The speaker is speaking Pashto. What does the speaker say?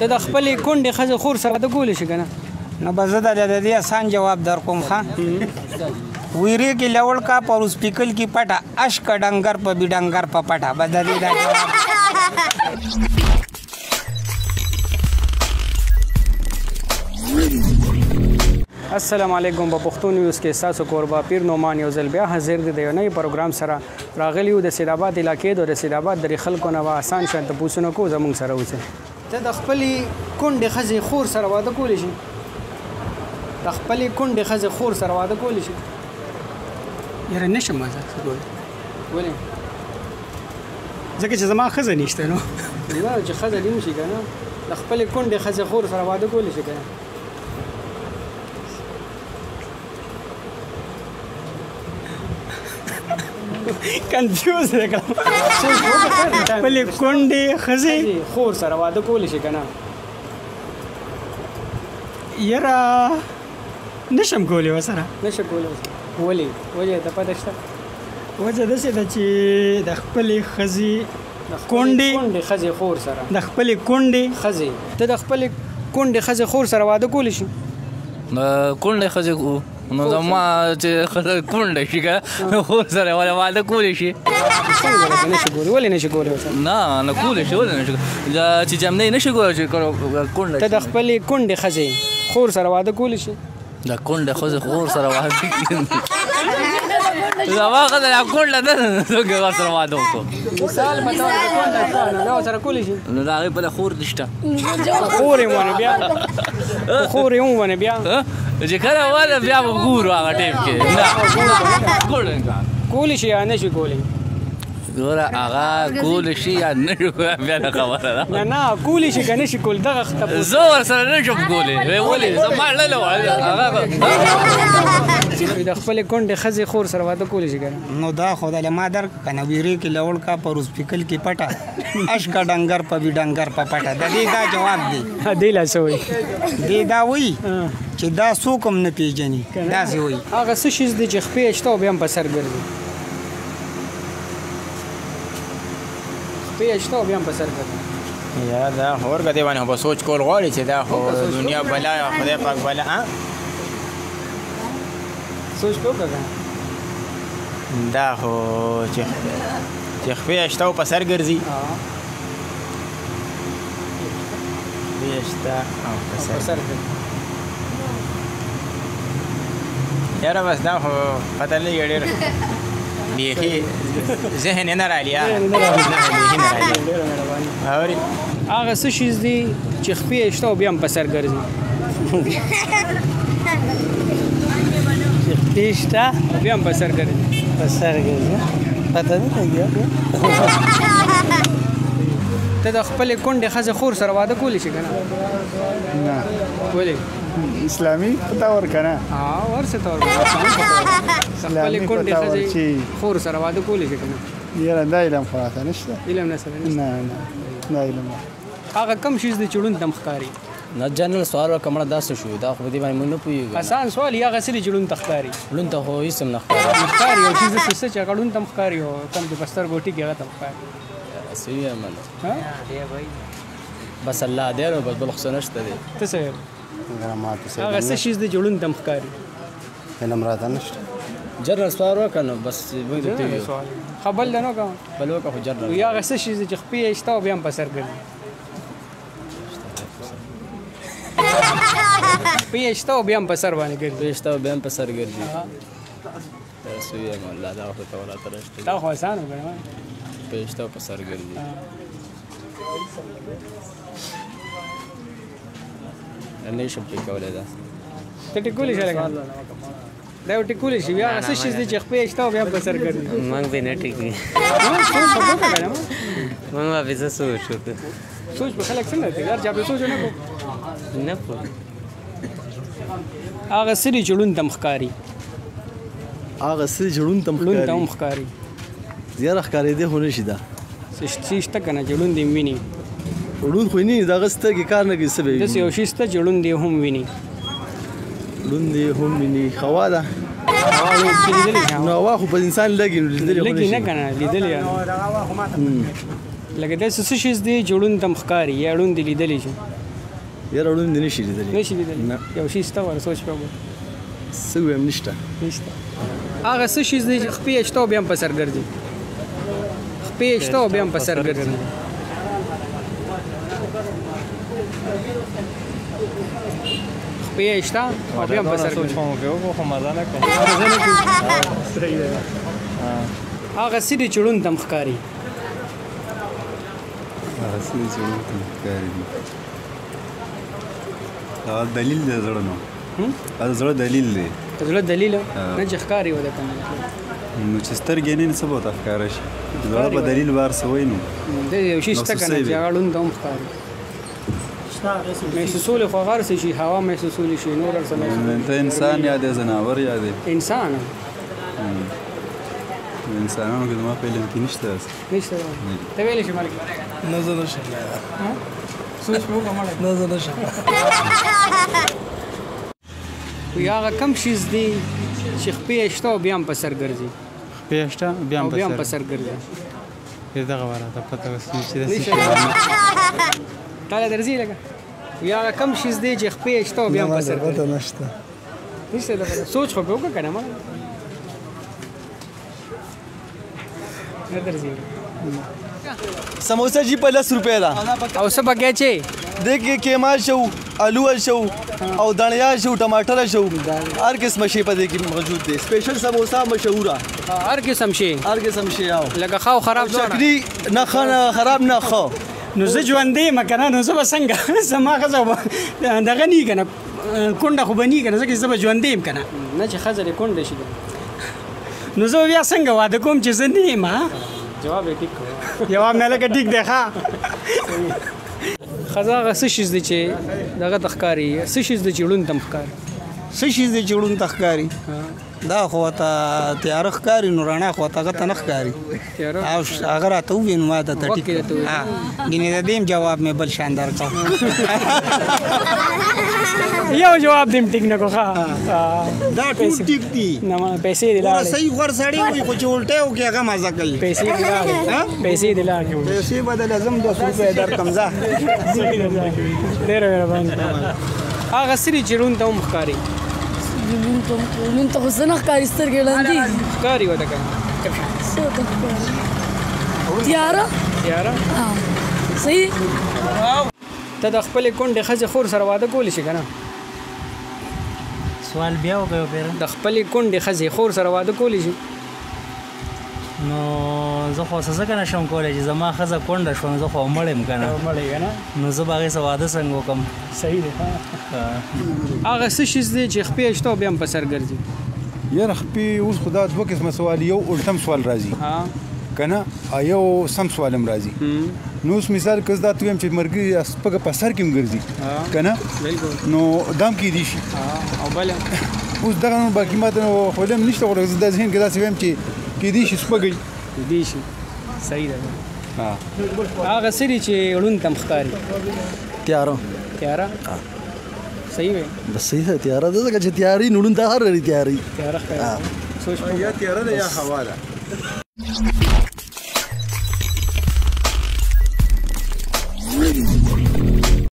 ته د خپلې کونډې ښځې خور سره واده کولی شي که نه؟ نو به زه د دې آسان جواب در کوم ښه ویرې کې لوړ کا پر سپیکل کې پټه اشک ډنګر په بډنګر په پټه به د دې دا جواب السلام علیکم په پښتو نیوز کې ستاسو کوربه پیر نعمان یو ځل بیا حاضر دی د یو نوي پروګرام سره راغلی یو د سیدآباد علاقې د سیدآباد درې خلکو نه به اسان شان تپوسونه کوو زموږ سره اوسئ. ته د خپلې کونډې ښځې خور سره واده کولی شي؟ د خپلې کونډې ښځې خور سره واده کولی شي؟ یاره نشم مزه کولی. ولې؟ ځکه چې زما ښځه نشته نو. نه چې ښځه دې نشي که نه د خپلې کونډې ښځې خور سره واده کولی شي که نه؟ کنفیوز دی کړم. خپلې کونډې ښځې خور سره واده کولی شي که نه؟ یاره نشم کولی ورسره. نشه کولی ورسره؟ ولې؟ وجه یې ته پته شته؟ وجه داسې ده چې د خپلې ښځې کونډې ښځې خور سره د خپلې کونډې ښځې ته د خپلې کونډې ښځې خور سره واده کولی شي؟ کونډې ښځې نو زما چې ښځه کونډه شي که خور سره واده کولی شي. څنګه نشي کولی؟ ولې نشي کولی ورسره؟ نه کولی شي. ولې نشي چې جمنۍ نشي کولی چې کونډه ته د خپلې کونډې ښځې خور سره واده کولی شي؟ د کونډې ښځې خور سره واده زما ښځه دا کونډه ده څوک ورسره واده وکړو؟ مثال په طور د کونډه شته نو دا ورسره کولی شي؟ نو د هغې بله خور نشته. خور یې ونه بیا خور یې وونه بیا چې کله واده بیا به ګورو هغه ټایم کې. نه کولی شي یا نشي کولی؟ ګوره هغه کولی شي یا نه شي کولی بیا نه خبره ده. نه نه کولی شي که نشي کولی دغه زه ورسره نه شم کولی. ولې زما ړله وه د خپلې کونډې ښځې خور سره واده کولی شي که نه؟ نو دا خو د ما در که نه ویرې کې لوړ کا پر سپیکل کې پټه اشک ډنګر په بډنګر په پټه د دې دا جواب دی. دی لا څه وایي؟ دی دا وایي چې دا څوک هم نه پېژني داسې وایي. هغه څه شیز دی چې خپې یې شته او بیا هم په سر ګرځي. خپې یې شته او بیا هم په سر ګرځي. یا دا ورکه دی باندې خو به سوچ کول غواړي چې دا خو دنیا بلا خدای پاک بلا سوچ په وکړه دا خو چې خپې یې شته او په سر ګرځي. خپې یې شته او په سر ګرځي. یاره بس دا خو پته نه لګي ډېر بیخي ذهن یې نه رالي. هغه څه شیز دی چې خپې یې شته او بیا هم په سر ګرځي. خپې شته بیا هم په سر ګرځي. په سر ګرځي پته نه لګي. ته د خپلې کونډې ښځې خور سره واده کولی شي که نه؟ نه. ولې؟ اسلامي تور کنه ورسه تور خپلې کونډې ښځې خور سره واده کولی شي که نه؟ یاره دا علم خو راته نشته. علم نه سره نشته؟ نه دا علم هغه کم شیز دی چې ړوند ته ښکاري؟ نه جنرال سوال وکړه مړه داسې شو دا خو په دې باندې موږ نه پوهېږو. اسان سوال یې هغه څه دی چې ړوند ته ښکاري؟ ړوند ته خو هېڅ هم نه ښکاري. ښکاري یو چیز داسې څه چې هغه ړوند ته هم ښکاري او کم چې په سترګو ټیکي هغه ته هم ښکاري. څه ویم بس الله دی نو بس بل خو څه نشته دی. ته څه ویل؟ هغه څه شیز دی چې ړوند ته هم ښکاري؟ علم راته نشته. جنرال سوال وکړه نو بس موږ درته ویو. ښه بل ده نه کوم بل وکړه خو جنرال. یا هغه څه شیز دی چې خپې یې شته او بیا هم په سر ګرځي؟ خپې یې شته او بیا هم په سر باندې ګرځي. خپې شته او بیا هم په سر ګرځي. څه ویم الله دا خو ته راته نشته. دا خو اسان وکړه. خپې شته او په سر ګرځي. نه شم ټیکولی دا. ته ټیکولی شي لکه دا یو ټیکولی شي بیا هغه څه شیز دی چې خپې یې شته او بیا هم په سر ګرځي. موږ به نه ټیکي. موږ به څه سوچ وکړو. سوچ به خلک څنګه کوي یار چې به سوچ نه کوو نه پوه. هغه څه دی چې ړوند ته هم ښکاري. هغه څه چې ړوند ته هم ښکاري. زیاره ښکارېدی خو نه شي دا. څه شته که نه چې ړوند یې ویني؟ ړوند خو یې نه وي د هغه سترګې کار نه کوي څه به وي. داسې یو شي شته چې ړوند یې هم ویني. ړوند یې هم ویني هوا ده. نو هوا خو په انسان لګي نو لیدلې خو نه شي. لګي نه که نه لیدلې لکه داسې څه شیز دی چې ړوند ته هم ښکاري یا ړوند یې لیدلی شي. یاره ړوند دې نشي لیدلی نشي لیدلی یو شي شته ور سوچ په څه ویم نشته هغه څه شي چې خپې شته او بیا هم په سر ګرځي خپې شته او بیا هم په سر ګرځي خپې شته او بیا هم په سر ګرځي هغه څه چې ړوند ته ښکاري دلیل دی زړه نو دا زړه دلیل دی زړه دلیل نه چې ښکاري وده کوم نو چې سترګې نه څه به ورته ښکاره شي زړه په دلیل بار څه وایي نو د یو شي شته که نه چې هغه ړوند ته هم ښکاري محسوسول خو هر څه شي هوا محسوسول شي نور هر څه ته انسان یا دی ځناور یا دی انسان انسانانو کې زما په علم کې نشته نشته ته ویلی شي مالک نه زه نشم سوچ مې وکړه مالک نه زه نشم وی هغه کم شیز دی چې خپې شته او بیا هم په سر ګرځي خپې شته بیا هم په سر ګرځي دغه وراته پته وسې چې تاله درځي لګه وی هغه کم شیز دی چې خپې شته او بیا هم په سر ګرځي نشته نشته دغه سوچ خو به وکړه که نه مالک نه درځي समोसा जी 50 रुपए دا او څه بګیا چې देखिए केमा शो आलू शो او धनिया शो टमाटर शो हर किस्म शे पदे की मौजूद है स्पेशल समोसा मशहूर है هر قسم شي हर किस्म शे आओ لکه خاو خراب شکری نه خانه خراب نه خو نو زه ژوندې یم که نه نو زه به څنګه زما ښځه دغه نه که نه کونډه خو به نه که نه ځکه زه به ژوندې یم که نه نه چې ښځه دې کونډه شي نو زه بیا څنګه واده کوم چې زه نه یم جواب یې ټیک کړو جواب مې لکه ټیک دی ښه ښځه هغه څه شیز دی چې دغه ته ښکاري څه شیز دی چې ړوند ته هم ښکاري څه شي دی چې ړوند ته ښکاري دا خو ته تیاره ښکاري نو رڼا خو ته هغه ته نه ښکاري او هغه راته ووایي نو ما درته ټیک ګینې د دې جواب مې بل شان درکړو یو جواب دې ټیک نه کو ښه دا ټول ټیک دي نه پیسې دې لاړې صحیح غوړ سړی وي خو چې الټه وکړي هغه مزه کوي پیسې دې لاړې پیسې دې لاړې پیسې بدل اعظم 200 روپۍ درکم ځه ډېره مهرباني هغه سړي چې ړوند ته هم ښکاري لون ته خو څه نه ښکاري سترګې ړندې ښکاري وته که څه ته ښکاري تیاره تیاره صحیح ته د خپلې کونډې ښځې خور سره واده کولی شي که نه سوال بیا وکړو پیره د خپلې کونډې ښځې خور سره واده کولی شي نو زه خو څه نه شم کولی چې زما ښځه کونډه شوه زه خو مړ یم که نه نو زه به هغې سره واده څنګه وکړم صحیح دی هغه څه شیز دی چې خپې شته او بیا هم په سر ګرځي یاره خپې اوس خو دا دوه قسمه سوال یو الټم سوال راځي که نه یو سم سوال هم راځي نو اوس مثال که زه دا ته ویم چې مرګي سپږه په سر کې هم ګرځي که نه نو دا هم کیدی شي او بله اوس دغه نو باقي ماته نو خولم نشته خو زه دا ذهن کې داسې ویم چې کیدی شي سپږی کیدی شي صحیح ده هغه سړي چې ړوند ته هم ښکاري تیاره تیاره صحیح وی بس صحیح ده تیاره ده ځکه چې تیاري نړون ته هر لري تیاري تیاره ښکاري یا تیاره ده یا هوا ده